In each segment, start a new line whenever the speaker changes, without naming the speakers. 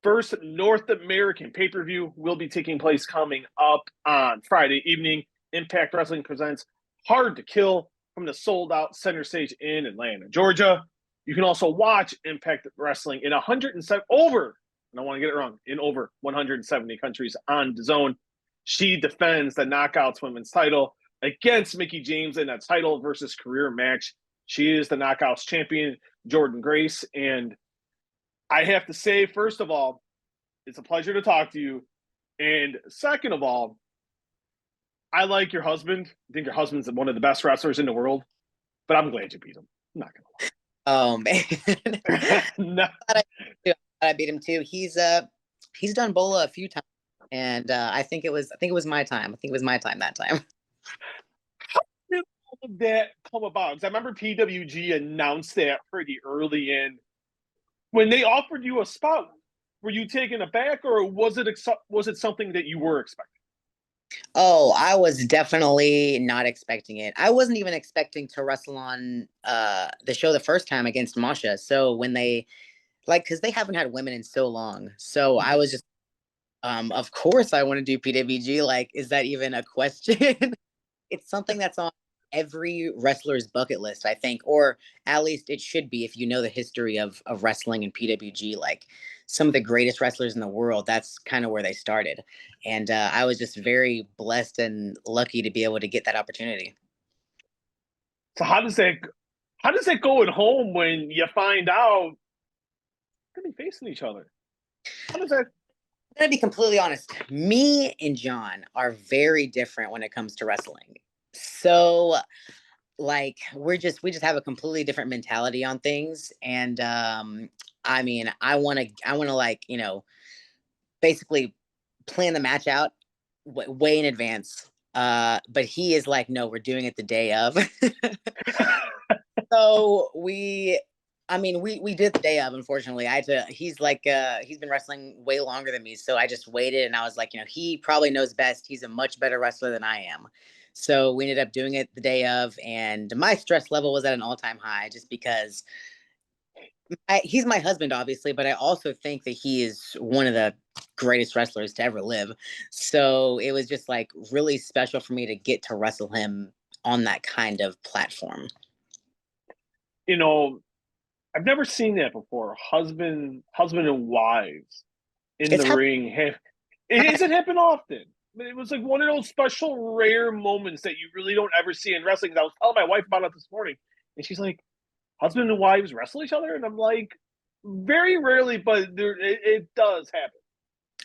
first North American pay-per-view will be taking place coming up on Friday evening. Impact Wrestling presents Hard to Kill from the sold-out Center Stage in Atlanta, Georgia. You can also watch Impact Wrestling in 107 over, and I want to get it wrong, in over 170 countries on DAZN. She defends the Knockouts Women's title against Mickie James in a title versus career match. She is the Knockouts champion, Jordynne Grace, and I have to say, first of all, it's a pleasure to talk to you. And second of all, I like your husband. I think your husband's one of the best wrestlers in the world, but I'm glad you beat him. I'm not going to lie.
Oh, man.
No.
I beat him too. He's done Bola a few times, and I think it was my time. I think it was my time that time.
How did all of that come about? Because I remember PWG announced that pretty early in. When they offered you a spot, were you taken aback, or was it something that you were expecting?
Oh, I was definitely not expecting it. I wasn't even expecting to wrestle on the show the first time against Masha. So when they because they haven't had women in so long. So I was just, of course I want to do PWG. Like, is that even a question? It's something that's on every wrestler's bucket list, I think, or at least it should be if you know the history of wrestling and PWG. Like some of the greatest wrestlers in the world, that's kind of where they started. And I was just very blessed and lucky to be able to get that opportunity.
So how does that go at home when you find out they're gonna be facing each other? How does that?
I'm gonna be completely honest. Me and John are very different when it comes to wrestling. So like we just have a completely different mentality on things. And I mean, I wanna like, basically plan the match out way in advance. But he is like, no, we're doing it the day of. So we did the day of, unfortunately. He's been wrestling way longer than me. So I just waited and I was like, he probably knows best. He's a much better wrestler than I am. So we ended up doing it the day of, and my stress level was at an all-time high just because he's my husband, obviously, but I also think that he is one of the greatest wrestlers to ever live. So it was just like really special for me to get to wrestle him on that kind of platform.
I've never seen that before. Husband and wives in the ring. It doesn't happen often. It was like one of those special, rare moments that you really don't ever see in wrestling. I was telling my wife about it this morning, and she's like, husband and wives wrestle each other? And I'm like, very rarely, but it does happen.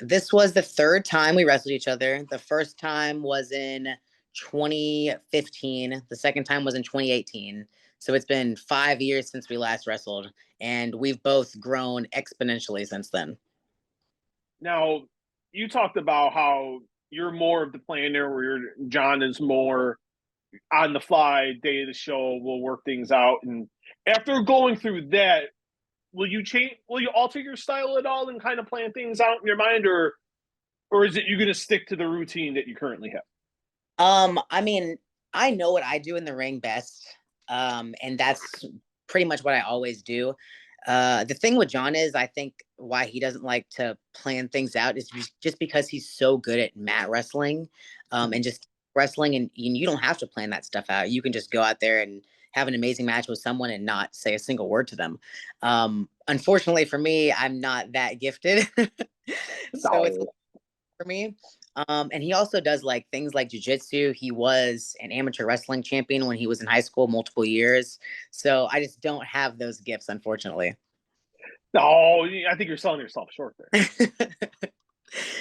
This was the third time we wrestled each other. The first time was in 2015. The second time was in 2018. So it's been 5 years since we last wrestled, and we've both grown exponentially since then.
Now, you talked about how you're more of the planner, where John is more on the fly, day of the show, we'll work things out. And after going through that, will you alter your style at all and kind of plan things out in your mind, or is it you going to stick to the routine that you currently have?
I mean, I know what I do in the ring best. And that's pretty much what I always do. The thing with John is, I think why he doesn't like to plan things out is just because he's so good at mat wrestling, and just wrestling, and you don't have to plan that stuff out. You can just go out there and have an amazing match with someone and not say a single word to them. Unfortunately for me, I'm not that gifted. So it's for me. And he also does like things like jiu-jitsu. He was an amateur wrestling champion when he was in high school multiple years. So I just don't have those gifts, unfortunately.
No, I think you're selling yourself short there.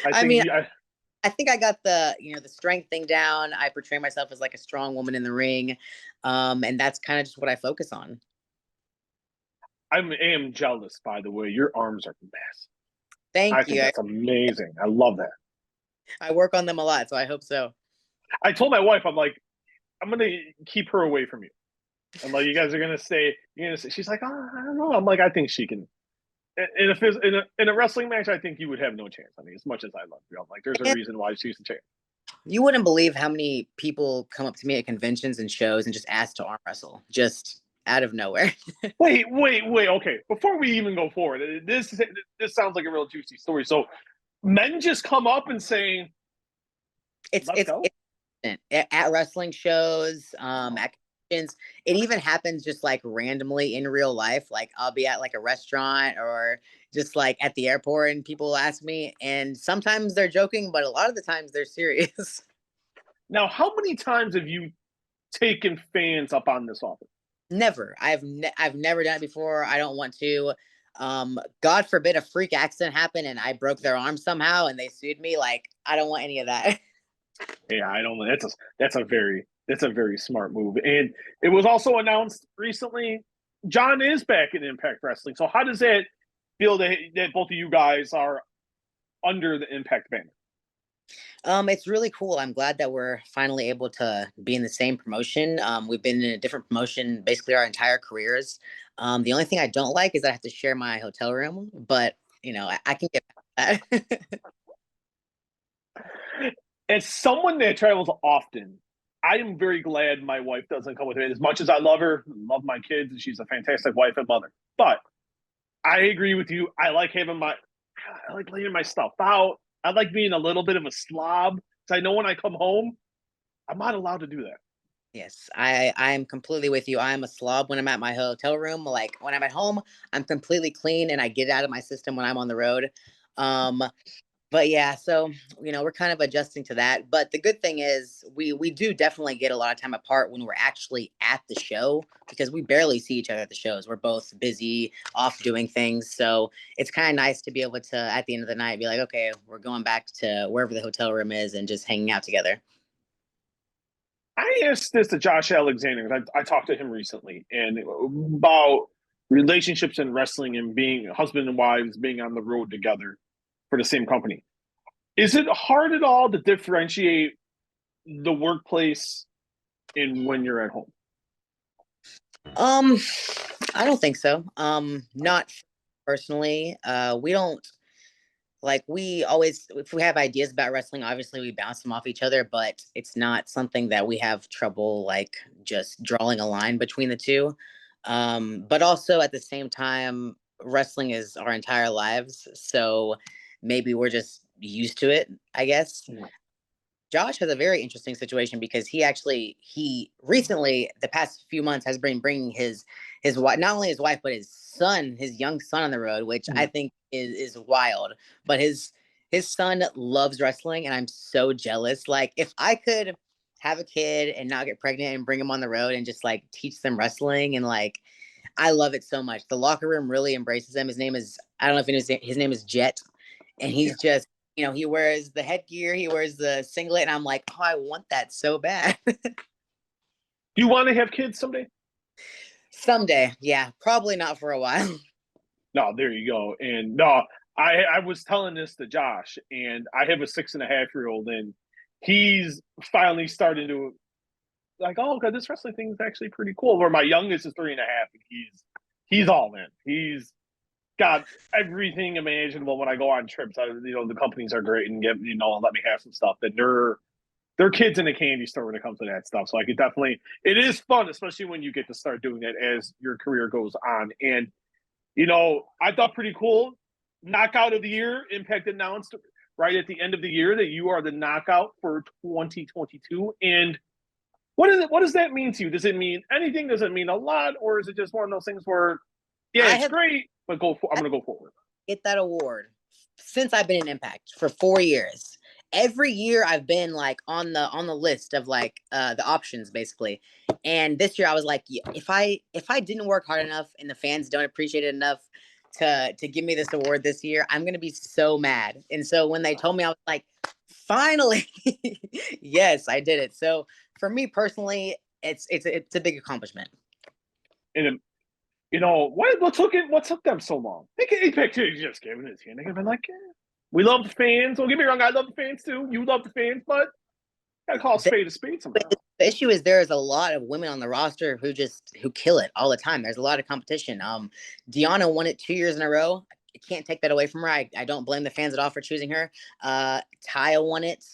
I think I got the strength thing down. I portray myself as like a strong woman in the ring. And that's kind of just what I focus on.
I am jealous, by the way. Your arms are massive.
Thank you.
I think that's amazing. I love that.
I work on them a lot, so I hope so.
I told my wife, I'm like, I'm going to keep her away from you. I'm like, you guys are going to stay. She's like, oh, I don't know. I'm like, I think she can. In a wrestling match, I think you would have no chance. I mean, as much as I love you, I'm like, there's a reason why she's the champ.
You wouldn't believe how many people come up to me at conventions and shows and just ask to arm wrestle. Just out of nowhere.
Wait. Okay, before we even go forward, this sounds like a real juicy story. So men just come up and saying,
It's
"Let's
it's
go."
it's at wrestling shows, at conventions. It even happens just like randomly in real life. Like I'll be at like a restaurant or just like at the airport, and people will ask me, and sometimes they're joking, but a lot of the times they're serious.
Now, how many times have you taken fans up on this offer?
Never. I've never done it before. I don't want to. God forbid a freak accident happened and I broke their arm somehow and they sued me. Like I don't want any of that.
Yeah, I don't know. That's a very smart move. And it was also announced recently, John is back in Impact Wrestling. So how does that feel that both of you guys are under the Impact banner?
It's really cool. I'm glad that we're finally able to be in the same promotion. We've been in a different promotion basically our entire careers. The only thing I don't like is I have to share my hotel room, but I can get past that.
As someone that travels often, I am very glad my wife doesn't come with me. As much as I love her, love my kids, and she's a fantastic wife and mother. But I agree with you. I like laying my stuff out. I like being a little bit of a slob. Because I know when I come home, I'm not allowed to do that.
Yes, I am completely with you. I am a slob when I'm at my hotel room. Like when I'm at home, I'm completely clean and I get it out of my system when I'm on the road. Um, but yeah, so we're kind of adjusting to that. But the good thing is we do definitely get a lot of time apart when we're actually at the show because we barely see each other at the shows. We're both busy, off doing things. So it's kind of nice to be able to at the end of the night be like, okay, we're going back to wherever the hotel room is and just hanging out together.
I asked this to Josh Alexander. I talked to him recently and about relationships in wrestling and being husband and wives being on the road together for the same company. Is it hard at all to differentiate the workplace and when you're at home?
Um, I don't think so. Not personally. We don't like we always if we have ideas about wrestling, obviously we bounce them off each other, but it's not something that we have trouble like just drawing a line between the two. But also at the same time, wrestling is our entire lives, so maybe we're just used to it, I guess. Josh has a very interesting situation because he recently the past few months has been bringing his wife, not only his wife but his son, his young son on the road, which I think is wild. But his son loves wrestling, and I'm so jealous. Like if I could have a kid and not get pregnant and bring him on the road and just like teach them wrestling and like I love it so much. The locker room really embraces him. His name is I don't know if you know his name is Jet, and
Yeah.
he's just he wears the headgear, he wears the singlet, and I'm like, oh, I want that so bad.
Do you want to have kids someday?
Someday, yeah, probably not for a while.
No, there you go. And no, I was telling this to Josh, and I have a 6.5-year-old, and he's finally starting to like, oh, okay, this wrestling thing is actually pretty cool. Where my youngest is 3.5, and he's all in. He's got everything imaginable when I go on trips. The companies are great and let me have some stuff. And they're kids in a candy store when it comes to that stuff. So I could definitely, it is fun, especially when you get to start doing it as your career goes on. And I thought pretty cool. Knockout of the year, Impact announced right at the end of the year that you are the knockout for 2022. And what does that mean to you? Does it mean anything? Does it mean a lot? Or is it just one of those things where, yeah,
I
it's
have
great, but I'm gonna go forward.
get that award since I've been in Impact for 4 years. Every year I've been like on the list of like the options basically. And this year I was like, if I didn't work hard enough and the fans don't appreciate it enough to give me this award this year, I'm gonna be so mad. And so when they told me, I was like, finally, yes, I did it. So for me personally, it's a big accomplishment.
And what took them so long? They could Apex just giving it to you. They could have been like, we love the fans. Don't get me wrong, I love the fans too. You love the fans, but gotta call a spade a spade sometimes.
The issue is there is a lot of women on the roster who kill it all the time. There's a lot of competition. Deanna won it 2 years in a row. I can't take that away from her. I don't blame the fans at all for choosing her. Taya won it.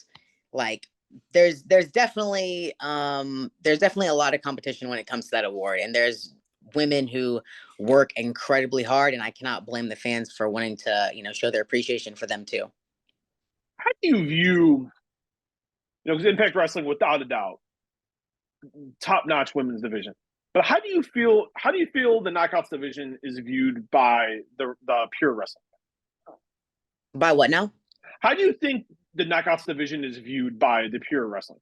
Like there's definitely a lot of competition when it comes to that award, and there's women who work incredibly hard, and I cannot blame the fans for wanting to, show their appreciation for them too.
How do you view, because Impact Wrestling, without a doubt, top-notch women's division. But how do you feel? How do you feel the Knockouts division is viewed by the pure wrestling?
By what now?
How do you think the Knockouts division is viewed by the pure wrestling?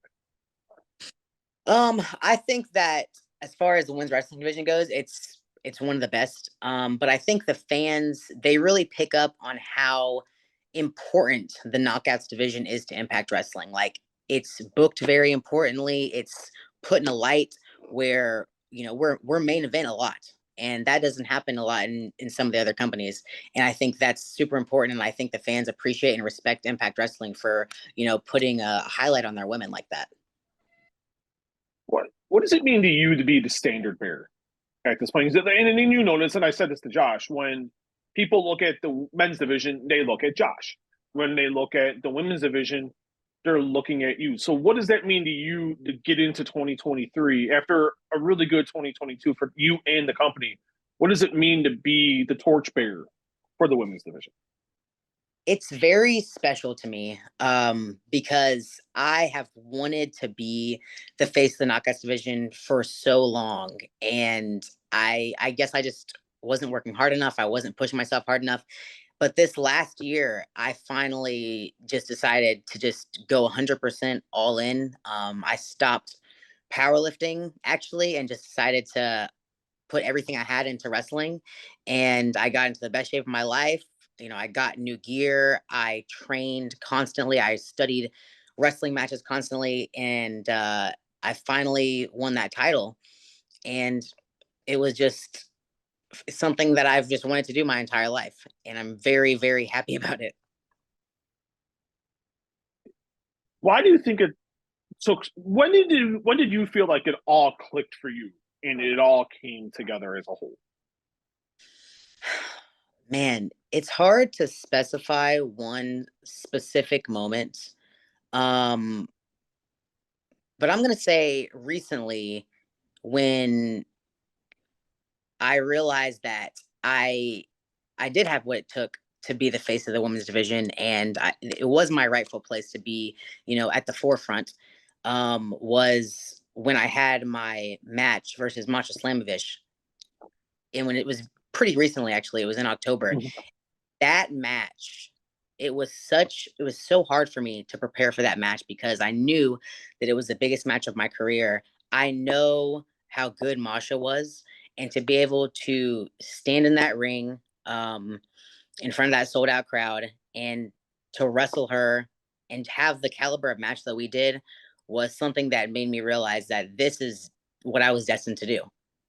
I think that as far as the women's wrestling division goes, it's one of the best. But I think the fans, they really pick up on how important the Knockouts division is to Impact Wrestling. Like, it's booked very importantly. It's put in a light where, we're main event a lot. And that doesn't happen a lot in some of the other companies. And I think that's super important. And I think the fans appreciate and respect Impact Wrestling for, putting a highlight on their women like that.
What does it mean to you to be the standard bearer at this point? And you notice, and I said this to Josh, when people look at the men's division, they look at Josh. When they look at the women's division, they're looking at you. So what does that mean to you to get into 2023 after a really good 2022 for you and the company? What does it mean to be the torchbearer for the women's division?
It's very special to me because I have wanted to be the face of the Knockouts division for so long. And I guess I just wasn't working hard enough. I wasn't pushing myself hard enough. But this last year, I finally just decided to just go 100% all in. I stopped powerlifting actually and just decided to put everything I had into wrestling. And I got into the best shape of my life. I got new gear. I trained constantly. I studied wrestling matches constantly. And I finally won that title. And it was just something that I've just wanted to do my entire life. And I'm very, very happy about it.
Why do you think it? So when did you feel like it all clicked for you and it all came together as a whole?
Man, it's hard to specify one specific moment. Um, but I'm going to say recently when I realized that I did have what it took to be the face of the women's division, and it was my rightful place to be, at the forefront. Was when I had my match versus Masha Slamovich, and when it was pretty recently, actually, it was in October. That match, it was so hard for me to prepare for that match because I knew that it was the biggest match of my career. I know how good Masha was, and to be able to stand in that ring in front of that sold out crowd and to wrestle her and have the caliber of match that we did was something that made me realize that this is what I was destined to do.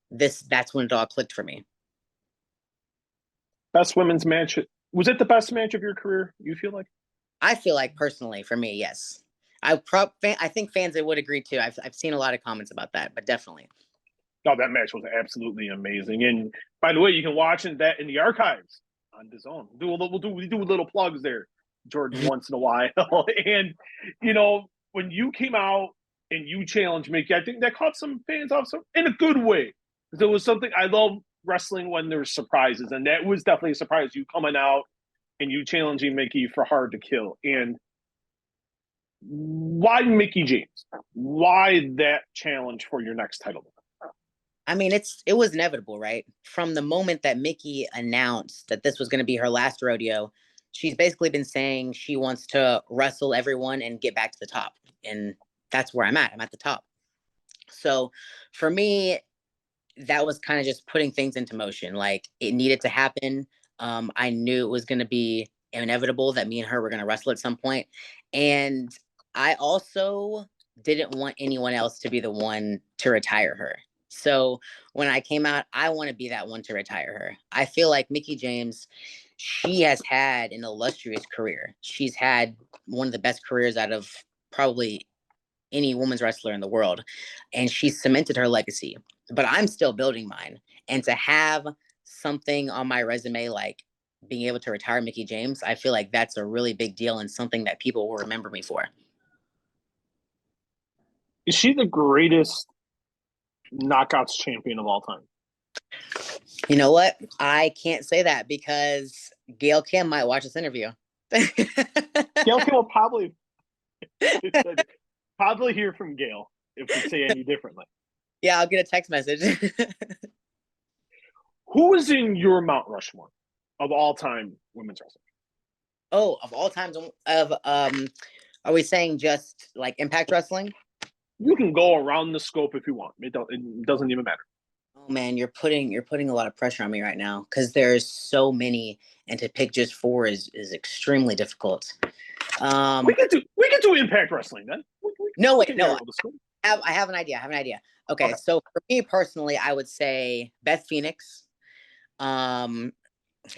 That's when it all clicked for me.
Best women's match. Was it the best match of your career, you feel like?
I feel like personally for me, yes. I think fans would agree too. I've seen a lot of comments about that, but definitely.
No, that match was absolutely amazing. And by the way, you can watch that in the archives on DAZN. We do little plugs there, Jordynne, once in a while. And when you came out and you challenged Mickie, I think that caught some fans off in a good way. Because it was something I love wrestling when there's surprises, and that was definitely a surprise. You coming out and you challenging Mickie for Hard to Kill. And why Mickie James? Why that challenge for your next title?
I mean, it was inevitable, right? From the moment that Mickie announced that this was going to be her last rodeo, she's basically been saying she wants to wrestle everyone and get back to the top. And that's where I'm at. I'm at the top. So for me, that was kind of just putting things into motion. Like, it needed to happen. I knew it was going to be inevitable that me and her were going to wrestle at some point. And I also didn't want anyone else to be the one to retire her. So when I came out, I want to be that one to retire her. I feel like Mickie James, she has had an illustrious career. She's had one of the best careers out of probably any women's wrestler in the world. And she's cemented her legacy. But I'm still building mine. And to have something on my resume like being able to retire Mickie James, I feel like that's a really big deal and something that people will remember me for.
Is she the greatest Knockouts champion of all time?
You know what? I can't say that because Gail Kim might watch this interview.
Gail Kim will probably hear from Gail if we say any differently.
Yeah, I'll get a text message.
Who is in your Mount Rushmore of all time women's wrestling?
Oh, of all times of are we saying just like Impact Wrestling?
You can go around the scope if you want. It doesn't even matter.
Oh man, you're putting a lot of pressure on me right now because there's so many, and to pick just four is extremely difficult.
We can do Impact Wrestling then.
No,
we
wait,
can
no.
narrow the scope.
I have an idea. Okay,
Okay.
so for me personally, I would say Beth Phoenix, um,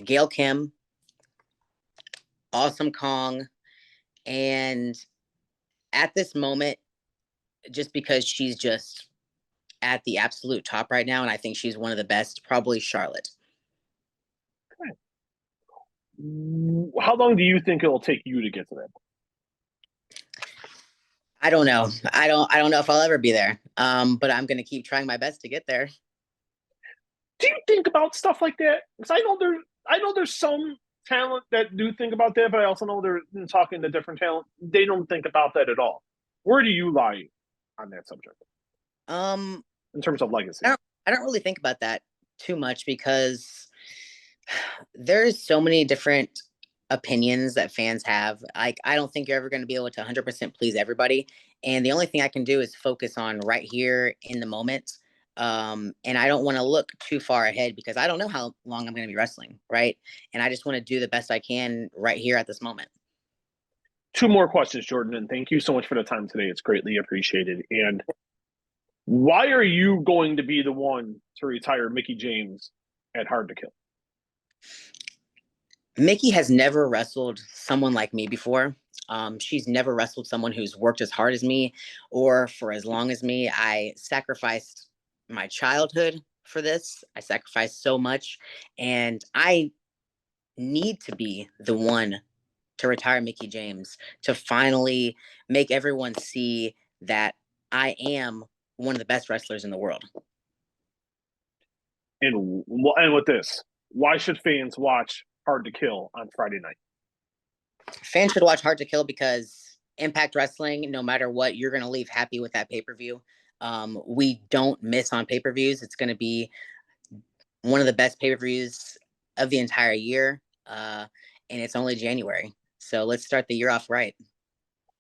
Gail Kim, Awesome Kong, and at this moment, just because she's just at the absolute top right now, and I think she's one of the best, probably Charlotte.
How long do you think it'll take you to get to that?
I don't know. I don't know if I'll ever be there. But I'm gonna keep trying my best to get there.
Do you think about stuff like that? Because I know there's some talent that do think about that, but I also know they're talking to different talent. They don't think about that at all. Where do you lie on that subject
Um,
in terms of legacy?
I don't really think about that too much because there's so many different opinions that fans have. Like, I don't think you're ever going to be able to 100% please everybody. And the only thing I can do is focus on right here in the moment. And I don't want to look too far ahead because I don't know how long I'm going to be wrestling, right? And I just want to do the best I can right here at this moment.
Two more questions, Jordynne, and thank you so much for the time today. It's greatly appreciated. And why are you going to be the one to retire Mickie James at Hard to Kill?
Mickie has never wrestled someone like me before. She's never wrestled someone who's worked as hard as me or for as long as me. I sacrificed my childhood for this. I sacrificed so much, and I need to be the one to retire Mickie James to finally make everyone see that I am one of the best wrestlers in the world.
And with this, why should fans watch Hard to Kill on Friday night?
Fans should watch Hard to Kill because Impact Wrestling, no matter what, you're going to leave happy with that pay-per-view. We don't miss on pay-per-views. It's going to be one of the best pay-per-views of the entire year. And it's only January. So let's start the year off right.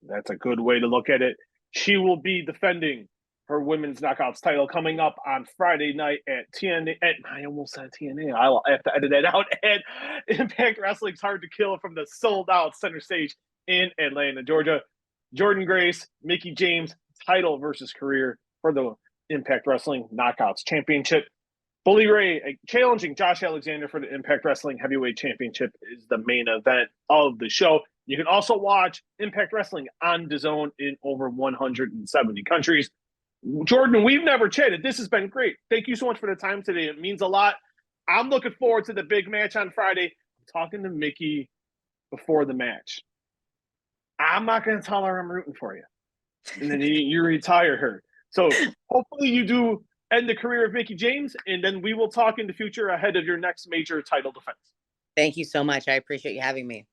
That's a good way to look at it. She will be defending her women's knockouts title coming up on Friday night at TNA. I almost said TNA. I'll have to edit that out. At Impact Wrestling's Hard to Kill from the sold out center stage in Atlanta, Georgia. Jordynne Grace, Mickie James, title versus career for the Impact Wrestling Knockouts Championship. Bully Ray challenging Josh Alexander for the Impact Wrestling Heavyweight Championship is the main event of the show. You can also watch Impact Wrestling on DAZN in over 170 countries. Jordynne, we've never chatted. This has been great. Thank you so much for the time today. It means a lot. I'm looking forward to the big match on Friday. I'm talking to Mickie before the match. I'm not going to tell her I'm rooting for you. And then you retire her. So hopefully you do end the career of Mickie James, and then we will talk in the future ahead of your next major title defense.
Thank you so much. I appreciate you having me.